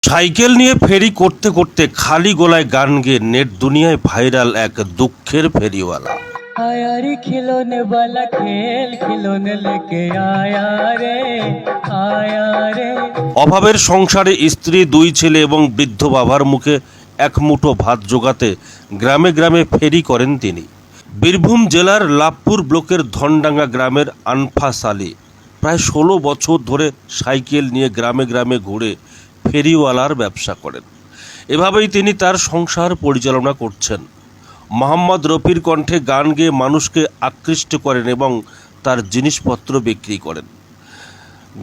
Cycle নিয়ে ফেরি করতে করতে খালি গলায় গান গেয়ে নেট দুনিয়ায় ভাইরাল এক দুঃখের ফেরিওয়ালা। आया रे खिलौने वाला खेल खिलौने लेके आया रे आया रे। অভাবের সংসারে স্ত্রী, দুই ছেলে এবং বৃদ্ধ বাবার মুখে এক মুঠো ভাত জোগাতে গ্রামে গ্রামে ফেরি করেন তিনি। বীরভূম জেলার লাভপুর ব্লকের ধনডাঙ্গা গ্রামের আনফাস আলী প্রায় 16 বছর ধরে সাইকেল নিয়ে গ্রামে গ্রামে ঘুরে ফেরিওয়ালার ব্যবসা করেন। এভাবেই তিনি তার সংসার পরিচালনা করছেন। মোহাম্মদ রফির কণ্ঠে গান গেয়ে মানুষকে আকৃষ্ট করেন এবং তার জিনিসপত্র বিক্রি করেন।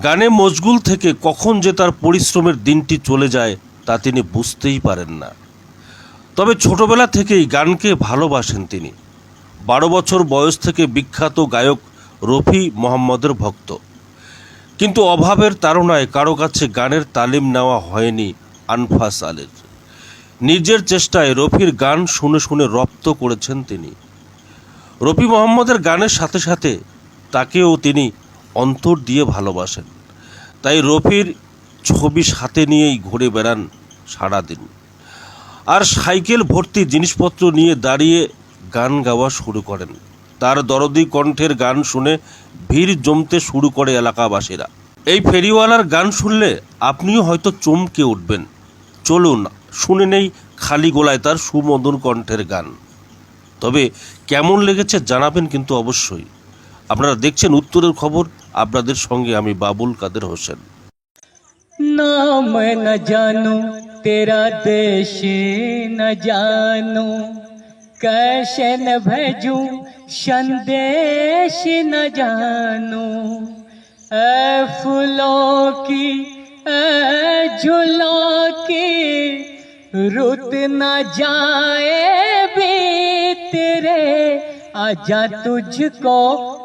গানে মশগুল থেকে কখন যে তার পরিশ্রমের দিনটি চলে যায় তা তিনি বুঝতেই পারেন না। তবে ছোটবেলা থেকেই গানকে ভালোবাসেন তিনি। 12 বছর বয়স থেকে বিখ্যাত গায়ক রফি মোহাম্মদের ভক্ত। কিন্তু অভাবের তাড়নায় কারো কাছে গানের তালিম নেওয়া হয়নি আনফাস আলীর। নিজের চেষ্টায় রফির গান শুনে শুনে রপ্ত করেছেন তিনি। রফি মোহাম্মদের গানের সাথে সাথে তাকেও তিনি অন্তর দিয়ে ভালোবাসেন। তাই রফির ছবি সাথে নিয়েই ঘুরে বেড়ান সারাদিন, আর সাইকেল ভর্তি জিনিসপত্র নিয়ে দাঁড়িয়ে গান গাওয়া শুরু করেন। তার দরদি কণ্ঠের গান শুনে ভিড় জমতে শুরু করে এলাকাবাসীরা। এই ফেরিওয়ালার গান শুনলে আপনিও হয়তো চমকে উঠবেন। চলুন শুনে নেই খালি গলায় তার সুমধুর কণ্ঠের গান। তবে কেমন লেগেছে জানাবেন কিন্তু অবশ্যই। আপনারা দেখছেন উত্তরের খবর, আপনাদের সঙ্গে আমি বাবুল কাদের হোসেন। ना मैं न जानू तेरा देश न जानू, कैसे न भेजूं संदेश न जानू। ऐ फूलों की ऐ झूलों की रुत न जाए भी तेरे, आजा तुझको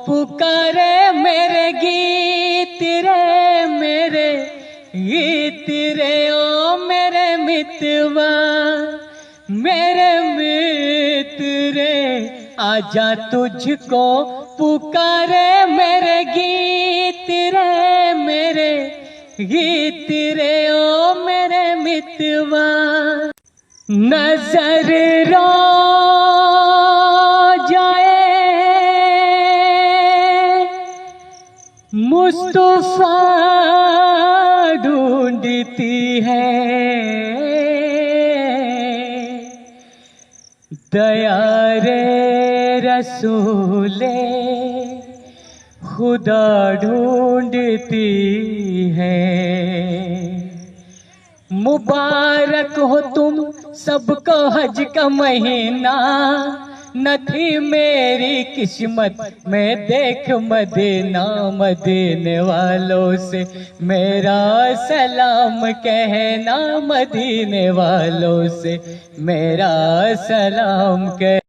पुकारे मेरे गीत रे मेरे गीत रे। ओ मेरे मितवा मेरे मित्र रे, आजा तुझको पुकारे मेरे गीत रे मेरे गीत रे। ओ मेरे मितवा नजर रो जाए मुस्तफा ढूंढती है, दया रे रसूले खुदा ढूंढती है। मुबारक हो तुम सबको हज का महीना, न थी मेरी किस्मत में देख मदीना। मदीने वालों से मेरा सलाम कहना, मदीने वालों से मेरा सलाम कह।